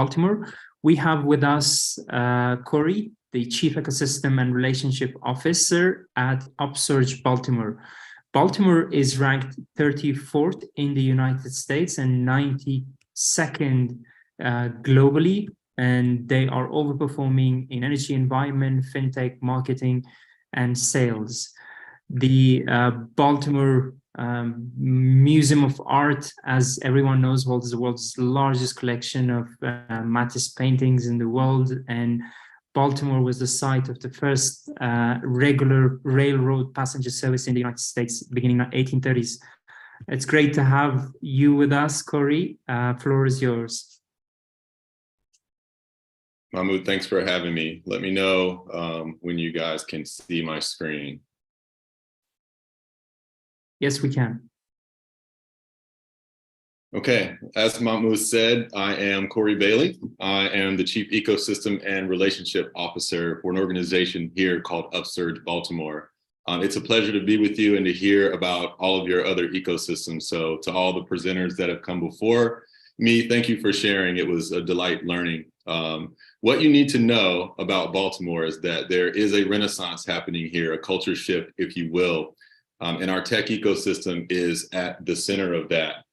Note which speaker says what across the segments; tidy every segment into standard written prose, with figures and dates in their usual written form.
Speaker 1: Baltimore. We have with us Corey, the Chief Ecosystem and Relationship Officer at Upsurge Baltimore. Baltimore is ranked 34th in the United States and 92nd globally, and they are overperforming in energy, environment, fintech, marketing, and sales. The Baltimore Museum of Art, as everyone knows, holds the world's largest collection of Matisse paintings in the world, and Baltimore was the site of the first regular railroad passenger service in the United States, beginning in the 1830s. It's great to have you with us, Corey. Floor is yours.
Speaker 2: Mahmoud, thanks for having me. Let me know when you guys can see my screen.
Speaker 1: Yes, we can.
Speaker 2: Okay, as Mahmoud said, I am Corey Bailey. I am the Chief Ecosystem and Relationship Officer for an organization here called Upsurge Baltimore. It's a pleasure to be with you and to hear about all of your other ecosystems. So to all the presenters that have come before me, thank you for sharing. It was a delight learning. What you need to know about Baltimore is that there is a renaissance happening here, a culture shift, if you will, and our tech ecosystem is at the center of that.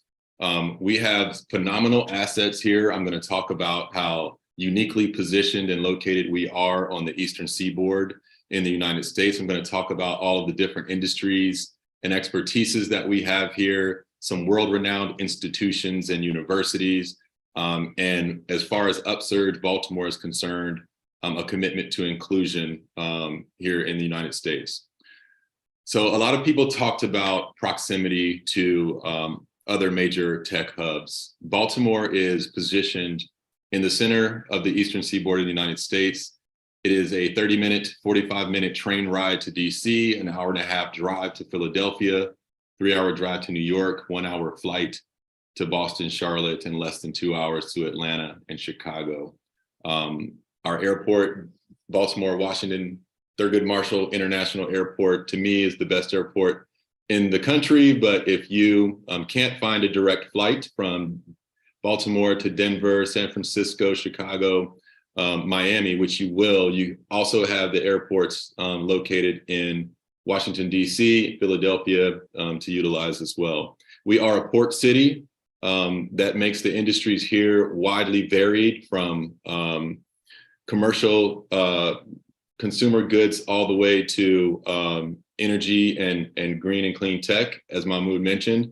Speaker 2: We have phenomenal assets here. I'm going to talk about how uniquely positioned and located we are on the Eastern Seaboard in the United States. I'm going to talk about all of the different industries and expertises that we have here, some world-renowned institutions and universities. And as far as Upsurge Baltimore is concerned, a commitment to inclusion here in the United States. So a lot of people talked about proximity to other major tech hubs. Baltimore is positioned in the center of the Eastern Seaboard of the United States. It is a 30-minute, 45-minute train ride to DC, an hour-and-a-half drive to Philadelphia, 3-hour drive to New York, 1-hour flight to Boston, Charlotte, and less than 2 hours to Atlanta and Chicago. Our airport, Baltimore, Washington, Thurgood Marshall International Airport, to me is the best airport in the country, but if you can't find a direct flight from Baltimore to Denver, San Francisco, Chicago, Miami, which you will, you also have the airports located in Washington, DC, Philadelphia to utilize as well. We are a port city that makes the industries here widely varied from commercial consumer goods all the way to energy and green and clean tech, as Mahmoud mentioned.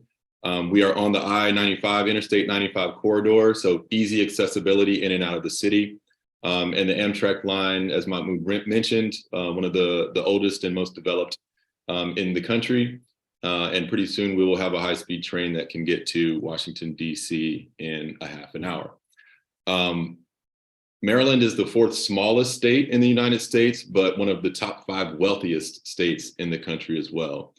Speaker 2: We are on the I-95, Interstate 95 corridor, so easy accessibility in and out of the city. And the Amtrak line, as Mahmoud mentioned, one of the oldest and most developed in the country. And pretty soon we will have a high-speed train that can get to Washington, DC in a half an hour. Maryland is the 4th smallest state in the United States, but one of the top 5 wealthiest states in the country as well.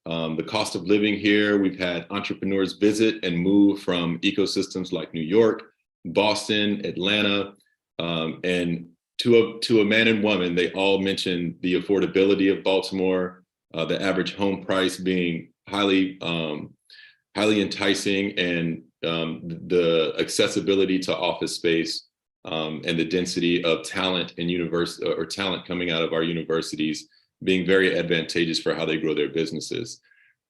Speaker 2: The cost of living here, we've had entrepreneurs visit and move from ecosystems like New York, Boston, Atlanta, and to a man and woman, they all mentioned the affordability of Baltimore, the average home price being highly enticing, and the accessibility to office space and the density of talent and talent coming out of our universities being very advantageous for how they grow their businesses.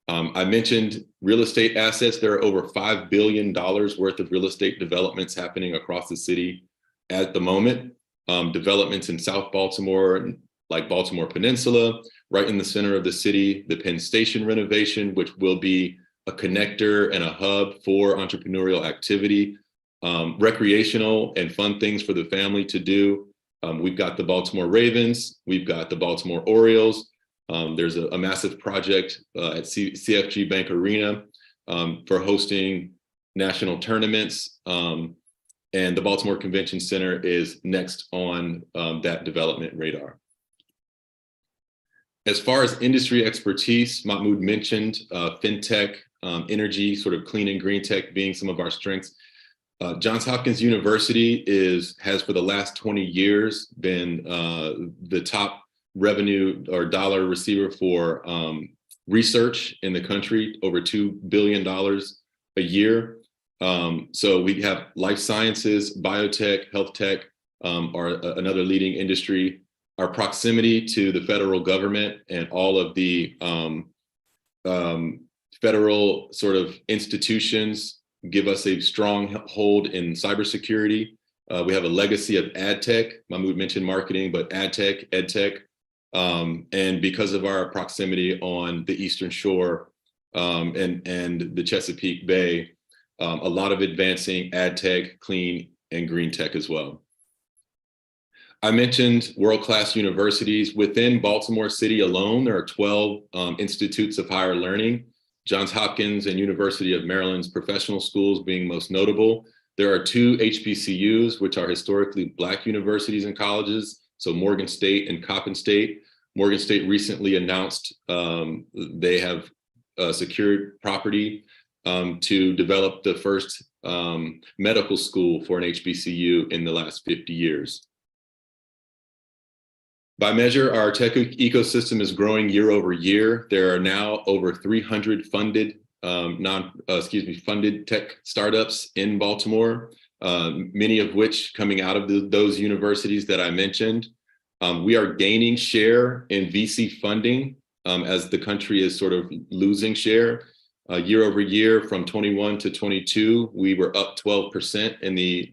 Speaker 2: I mentioned real estate assets. There are over $5 billion worth of real estate developments happening across the city at the moment. Developments in South Baltimore, like Baltimore Peninsula, right in the center of the city, the Penn Station renovation, which will be a connector and a hub for entrepreneurial activity, recreational and fun things for the family to do. We've got the Baltimore Ravens, we've got the Baltimore Orioles. There's a massive project at CFG Bank Arena for hosting national tournaments. And the Baltimore Convention Center is next on that development radar. As far as industry expertise, Mahmoud mentioned fintech, energy, sort of clean and green tech being some of our strengths. Johns Hopkins University has for the last 20 years been the top revenue or dollar receiver for research in the country, over $2 billion a year. So we have life sciences, biotech, health tech are another leading industry. Our proximity to the federal government and all of the federal sort of institutions give us a strong hold in cybersecurity. We have a legacy of ad tech. Mahmoud mentioned marketing, but ad tech, ed tech. And because of our proximity on the Eastern Shore and the Chesapeake Bay, a lot of advancing ad tech, clean, and green tech as well. I mentioned world-class universities. Within Baltimore City alone, there are 12 institutes of higher learning, Johns Hopkins and University of Maryland's professional schools being most notable. There are 2 HBCUs, which are historically Black universities and colleges, so Morgan State and Coppin State. Morgan State recently announced they have secured property to develop the first medical school for an HBCU in the last 50 years. By measure, our tech ecosystem is growing year over year. There are now over 300 funded tech startups in Baltimore, many of which coming out of those universities that I mentioned. We are gaining share in VC funding as the country is sort of losing share. Year over year from 21 to 22, we were up 12% in the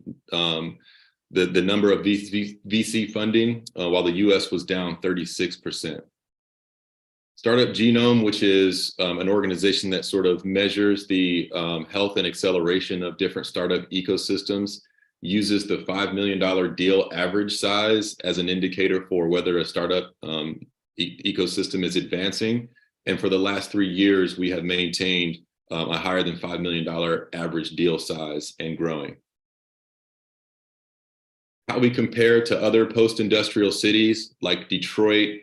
Speaker 2: number of VC funding, while the US was down 36%. Startup Genome, which is an organization that sort of measures the health and acceleration of different startup ecosystems, uses the $5 million deal average size as an indicator for whether a startup ecosystem is advancing. And for the last 3 years, we have maintained a higher than $5 million average deal size and growing. How we compare to other post-industrial cities like Detroit,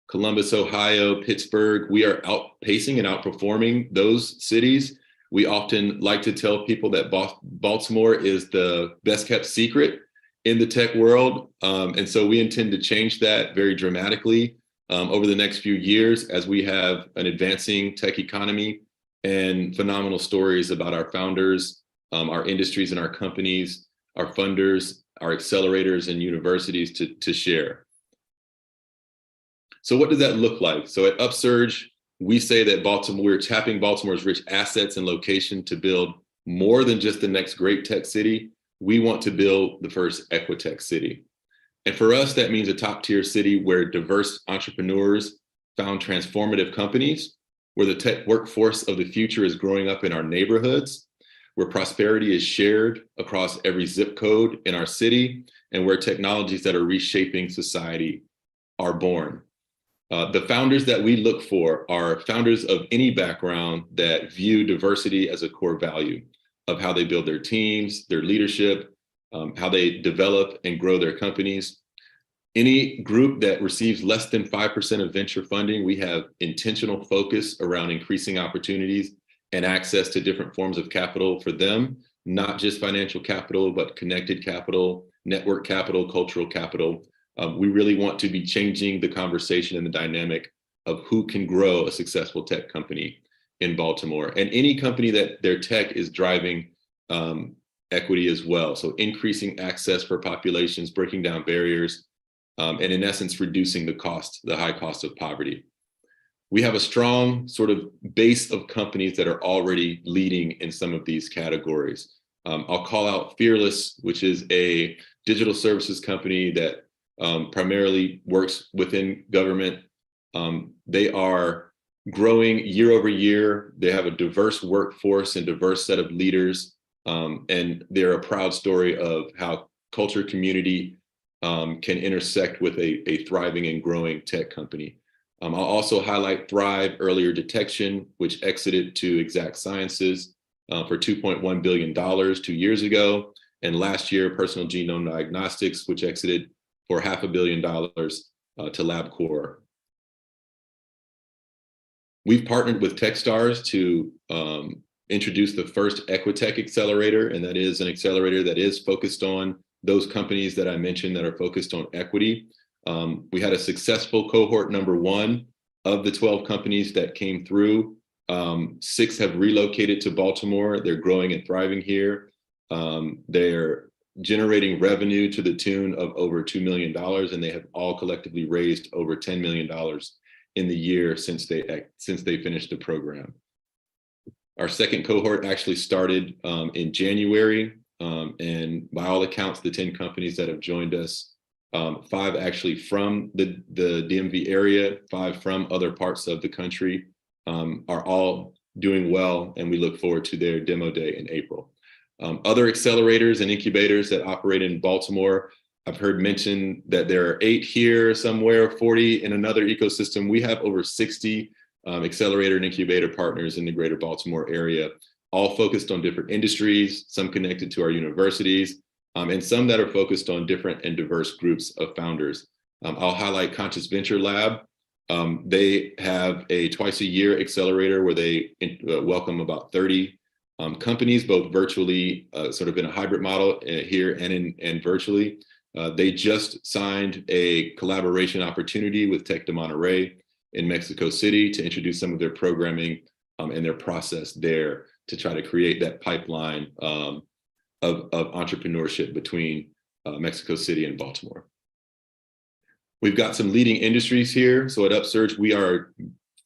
Speaker 2: Columbus, Ohio, Pittsburgh, we are outpacing and outperforming those cities. We often like to tell people that Baltimore is the best kept secret in the tech world. And so we intend to change that very dramatically over the next few years as we have an advancing tech economy and phenomenal stories about our founders, our industries and our companies, our funders, our accelerators and universities to share. So what does that look like? So at Upsurge, we say that we're tapping Baltimore's rich assets and location to build more than just the next great tech city. We want to build the first equitech city. And for us, that means a top tier city where diverse entrepreneurs found transformative companies, where the tech workforce of the future is growing up in our neighborhoods, where prosperity is shared across every zip code in our city, and where technologies that are reshaping society are born. The founders that we look for are founders of any background that view diversity as a core value of how they build their teams, their leadership, how they develop and grow their companies. Any group that receives less than 5% of venture funding, we have intentional focus around increasing opportunities and access to different forms of capital for them, not just financial capital, but connected capital, network capital, cultural capital. We really want to be changing the conversation and the dynamic of who can grow a successful tech company in Baltimore. And any company that their tech is driving equity as well. So increasing access for populations, breaking down barriers, and in essence, reducing the high cost of poverty. We have a strong sort of base of companies that are already leading in some of these categories. I'll call out Fearless, which is a digital services company that primarily works within government. They are growing year over year. They have a diverse workforce and diverse set of leaders. And they're a proud story of how culture, community can intersect with a thriving and growing tech company. I'll also highlight Thrive Earlier Detection, which exited to Exact Sciences for $2.1 billion 2 years ago. And last year, Personal Genome Diagnostics, which exited for $500 million to LabCorp. We've partnered with Techstars to introduce the first Equitech accelerator, and that is an accelerator that is focused on those companies that I mentioned that are focused on equity. We had a successful cohort number 1 of the 12 companies that came through 6 have relocated to Baltimore. They're growing and thriving here. They're generating revenue to the tune of over $2 million, and they have all collectively raised over $10 million in the year since they finished the program. Our second cohort actually started in January, and by all accounts, the 10 companies that have joined us, 5 actually from the DMV area, 5 from other parts of the country, are all doing well, and we look forward to their demo day in April. Other accelerators and incubators that operate in Baltimore, I've heard mention that there are 8 here somewhere, 40 in another ecosystem. We have over 60 accelerator and incubator partners in the greater Baltimore area, all focused on different industries, some connected to our universities, and some that are focused on different and diverse groups of founders. I'll highlight Conscious Venture Lab. They have a twice-a-year accelerator where they welcome about 30 companies, both virtually, sort of in a hybrid model here and virtually. They just signed a collaboration opportunity with Tech de Monterrey in Mexico City to introduce some of their programming and their process there to try to create that pipeline of entrepreneurship between Mexico City and Baltimore. We've got some leading industries here. So at Upsurge, we are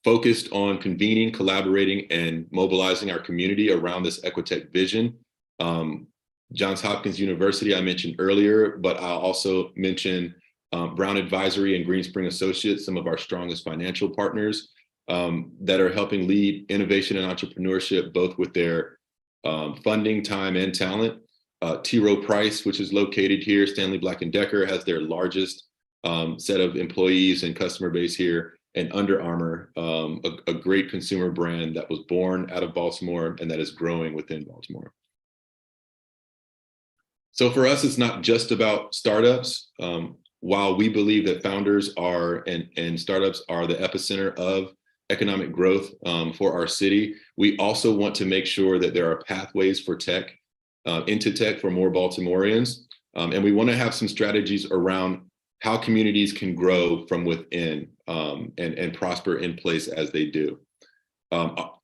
Speaker 2: focused on convening, collaborating, and mobilizing our community around this Equitech vision. Johns Hopkins University, I mentioned earlier, but I'll also mention Brown Advisory and Greenspring Associates, some of our strongest financial partners that are helping lead innovation and entrepreneurship, both with their funding, time, and talent. T. Rowe Price, which is located here, Stanley Black & Decker has their largest set of employees and customer base here, and Under Armour, a great consumer brand that was born out of Baltimore and that is growing within Baltimore. So for us, it's not just about startups. While we believe that founders are and startups are the epicenter of economic growth for our city, we also want to make sure that there are pathways for tech, into tech for more Baltimoreans. And we want to have some strategies around how communities can grow from within and prosper in place as they do.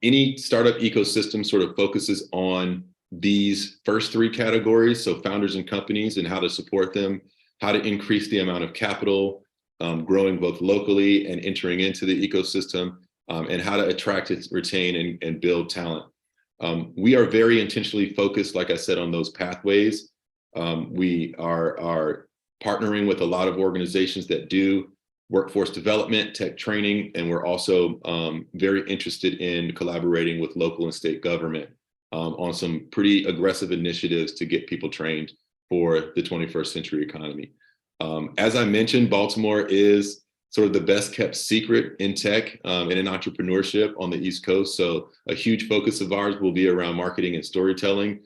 Speaker 2: Any startup ecosystem sort of focuses on these first 3 categories, so founders and companies and how to support them, how to increase the amount of capital, growing both locally and entering into the ecosystem, and how to attract, retain, and build talent. We are very intentionally focused, like I said, on those pathways. We are partnering with a lot of organizations that do workforce development, tech training, and we're also very interested in collaborating with local and state government on some pretty aggressive initiatives to get people trained for the 21st century economy. As I mentioned, Baltimore is sort of the best kept secret in tech and in entrepreneurship on the East Coast. So a huge focus of ours will be around marketing and storytelling.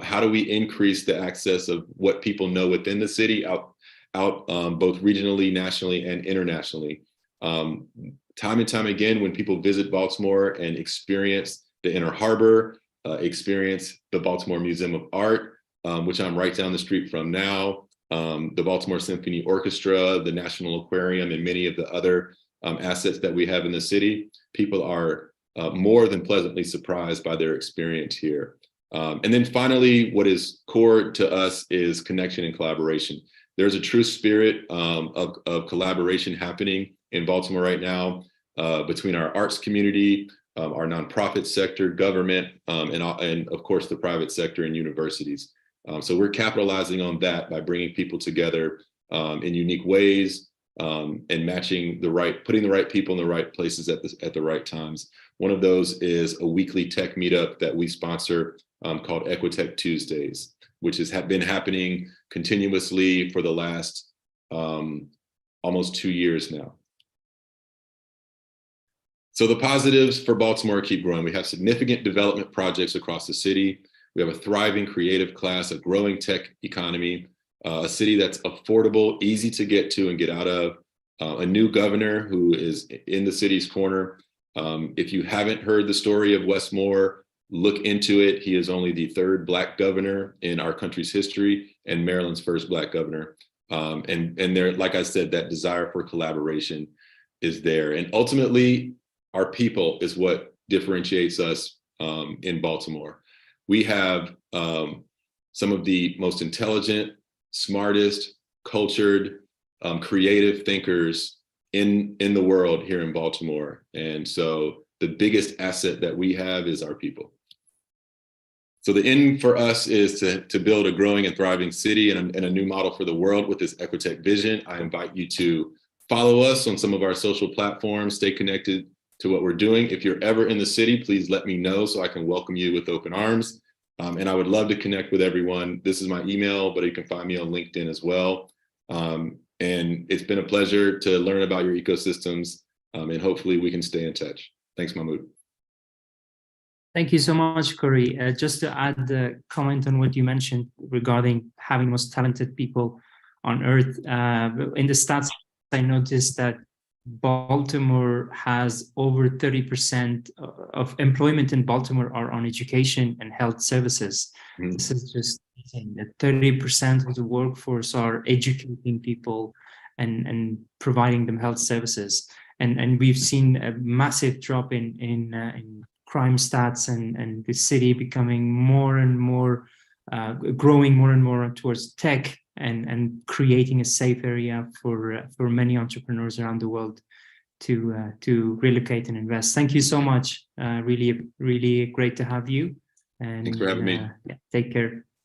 Speaker 2: How do we increase the access of what people know within the city out both regionally, nationally, and internationally? Time and time again, when people visit Baltimore and experience the Inner Harbor, experience the Baltimore Museum of Art, which I'm right down the street from now, the Baltimore Symphony Orchestra, the National Aquarium, and many of the other assets that we have in the city, people are more than pleasantly surprised by their experience here. And then finally, what is core to us is connection and collaboration. There's a true spirit of collaboration happening in Baltimore right now between our arts community, our nonprofit sector, government, and of course the private sector and universities. So we're capitalizing on that by bringing people together in unique ways and putting the right people in the right places at the right times. One of those is a weekly tech meetup that we sponsor called Equitech Tuesdays, which has been happening continuously for the last almost 2 years now. So the positives for Baltimore keep growing. We have significant development projects across the city. We have a thriving creative class, a growing tech economy, a city that's affordable, easy to get to and get out of, a new governor who is in the city's corner. If you haven't heard the story of Wes Moore, look into it. He is only the 3rd Black governor in our country's history and Maryland's 1st Black governor. And there, like I said, that desire for collaboration is there. And ultimately, our people is what differentiates us in Baltimore. We have some of the most intelligent, smartest, cultured, creative thinkers in the world here in Baltimore. And so the biggest asset that we have is our people. So the end for us is to build a growing and thriving city and a new model for the world with this Equitech vision. I invite you to follow us on some of our social platforms, stay connected to what we're doing. If you're ever in the city, please let me know so I can welcome you with open arms. And I would love to connect with everyone. This is my email, but you can find me on LinkedIn as well. And it's been a pleasure to learn about your ecosystems, and hopefully we can stay in touch. Thanks, Mahmoud.
Speaker 1: Thank you so much, Corey. Just to add a comment on what you mentioned regarding having the most talented people on earth. In the stats, I noticed that Baltimore has over 30% of employment in Baltimore are on education and health services. Mm-hmm. This is just amazing that 30% of the workforce are educating people and providing them health services. And we've seen a massive drop in crime stats and the city becoming more and more, growing more and more towards tech and creating a safe area for many entrepreneurs around the world to relocate and invest. Thank you so much. Really great to have you. And
Speaker 2: thanks for having me.
Speaker 1: Yeah, take care.